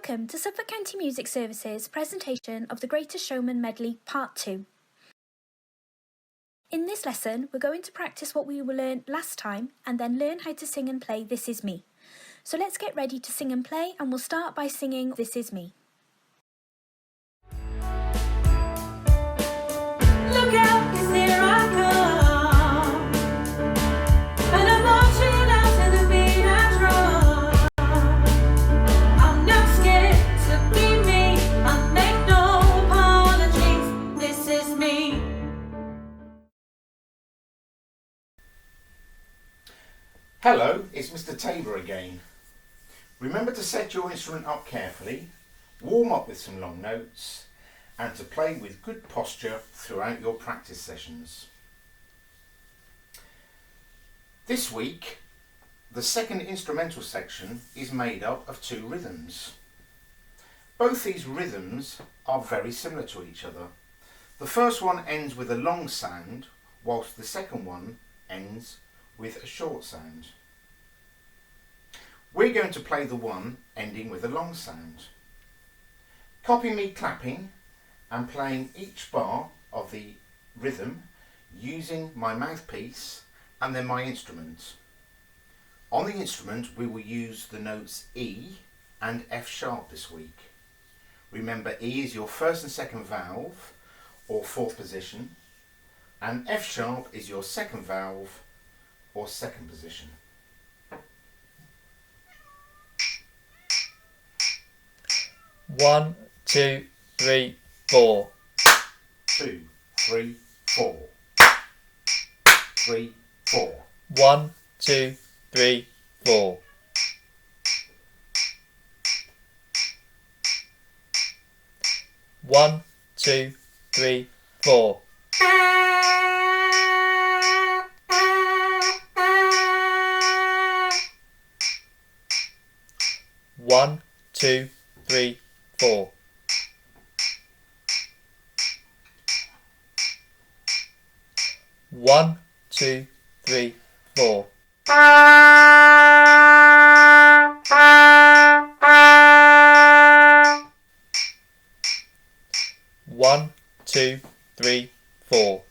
Welcome to Suffolk County Music Service's presentation of the Greatest Showman Medley Part 2. In this lesson, we're going to practice what we learned last time and then learn how to sing and play This Is Me. So let's get ready to sing and play, and we'll start by singing This Is Me. Look out, 'cause here I come, and I'm marching out to the beat I drum. I'm not scared to be me, I make no apologies, this is me. Hello, it's Mr. Tabor again. Remember to set your instrument up carefully, warm up with some long notes, and to play with good posture throughout your practice sessions. This week, the second instrumental section is made up of two rhythms. Both these rhythms are very similar to each other. The first one ends with a long sound, whilst the second one ends with a short sound. We're going to play the one ending with a long sound. Copy me clapping and playing each bar of the rhythm using my mouthpiece and then my instrument. On the instrument we will use the notes E and F sharp this week. Remember, E is your first and second valve or fourth position, and F sharp is your second valve or second position. One, 2, 3, 4. 2, 3, 4. 3, 4. 1, 2, 3, 4. 1, 2, 3, 4. 1, 2, 3, 4. 1, 2, 3, 4. 1, 2, 3, 4.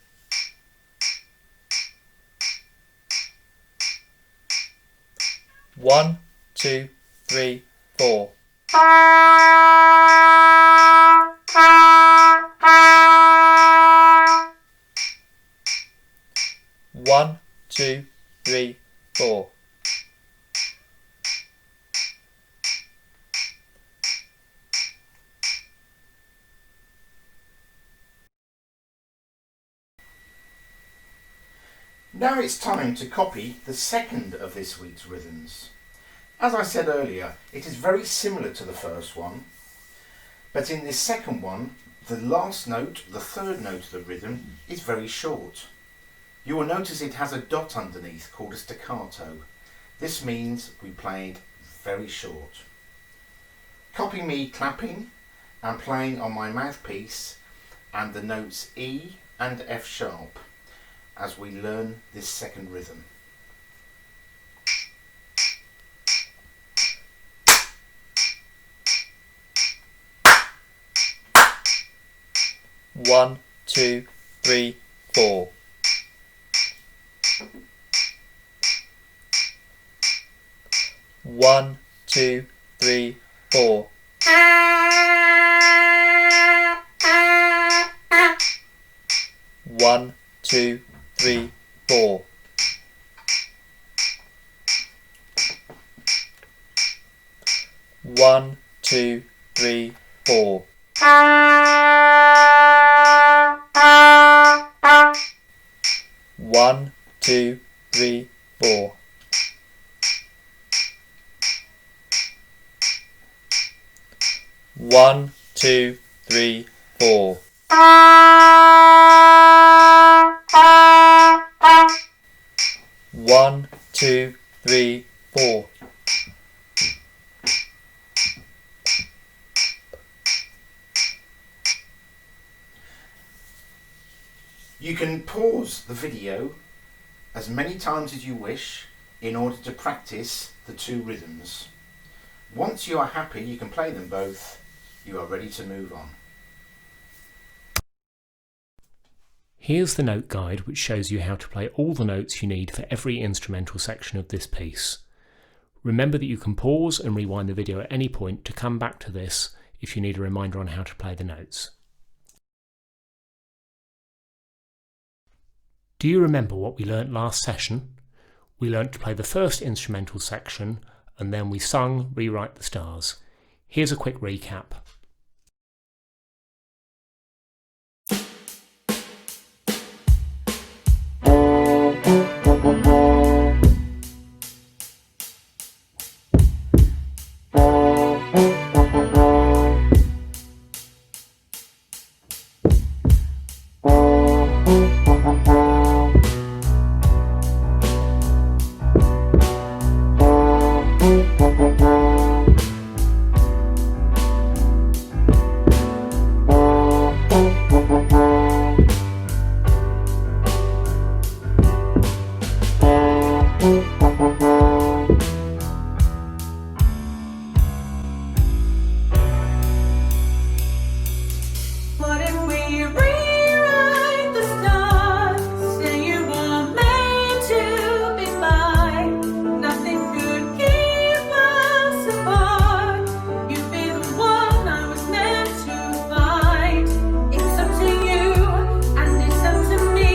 1, 2, 3, 4. 1, 2, 3, 4. 'Now it's time to copy the second of this week's rhythms. As I said earlier, it is very similar to the first one, but in this second one, the last note, the third note of the rhythm, is very short. You will notice it has a dot underneath called a staccato. This means we played very short. Copy me clapping and playing on my mouthpiece and the notes E and F sharp as we learn this second rhythm. One, 2, 3, 4. 1, 2, 3, 4. 1, 2, 3, 4. 1, 2, 3, 4. 1, 2, 3, 4. 1, 2, 3, 4. 1, 2, 3, 4. 'You can pause the video as many times as you wish in order to practice the two rhythms. Once you are happy you can play them both, you are ready to move on. Here's the note guide which shows you how to play all the notes you need for every instrumental section of this piece. Remember that you can pause and rewind the video at any point to come back to this if you need a reminder on how to play the notes. Do you remember what we learnt last session? We learnt to play the first instrumental section and then we sung Rewrite the Stars. Here's a quick recap. What if we rewrite the stars? Say you were made to be mine. Nothing could keep us apart. You'd be the one I was meant to find. It's up to you and it's up to me.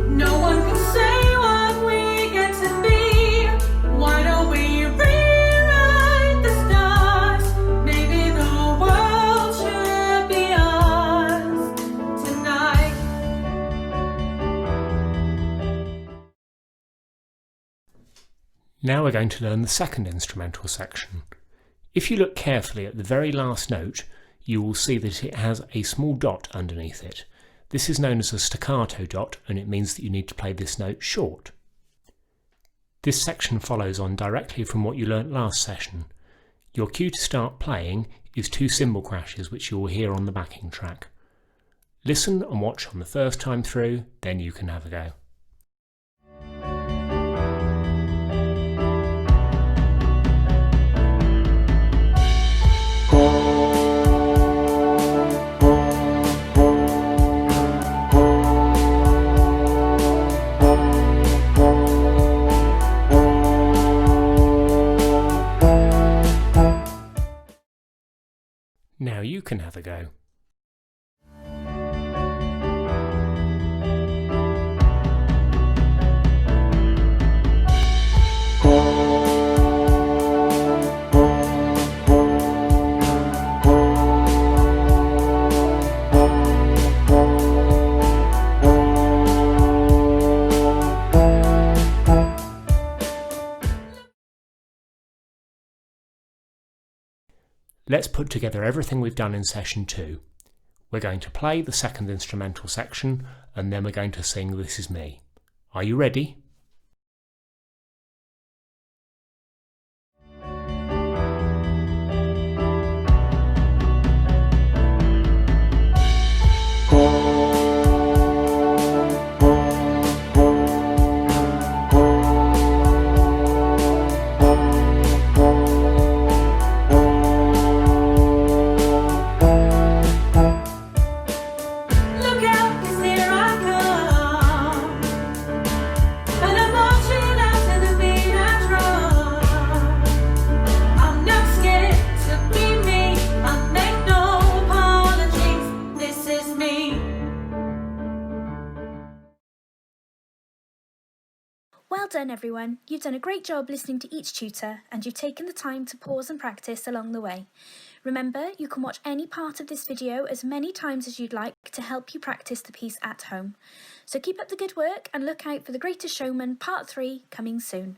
No one can say what we get to be. Why don't we rewrite the stars? Maybe the world should be ours tonight. Now we're going to learn the second instrumental section. If you look carefully at the very last note, you will see that it has a small dot underneath it. This is known as a staccato dot and it means that you need to play this note short. This section follows on directly from what you learnt last session. Your cue to start playing is 2 cymbal crashes which you will hear on the backing track. Listen and watch on the first time through, then you can have a go. Now you can have a go. Let's put together everything we've done in session 2. We're going to play the second instrumental section and then we're going to sing This Is Me. Are you ready? Look out, 'cause here I come, and I'm marching out to the beat I drum. I'm not scared to be me. I'll make no apologies. This is me. Well done everyone, you've done a great job listening to each tutor and you've taken the time to pause and practice along the way. Remember, you can watch any part of this video as many times as you'd like to help you practice the piece at home. So keep up the good work and look out for the Greatest Showman Part 3 coming soon.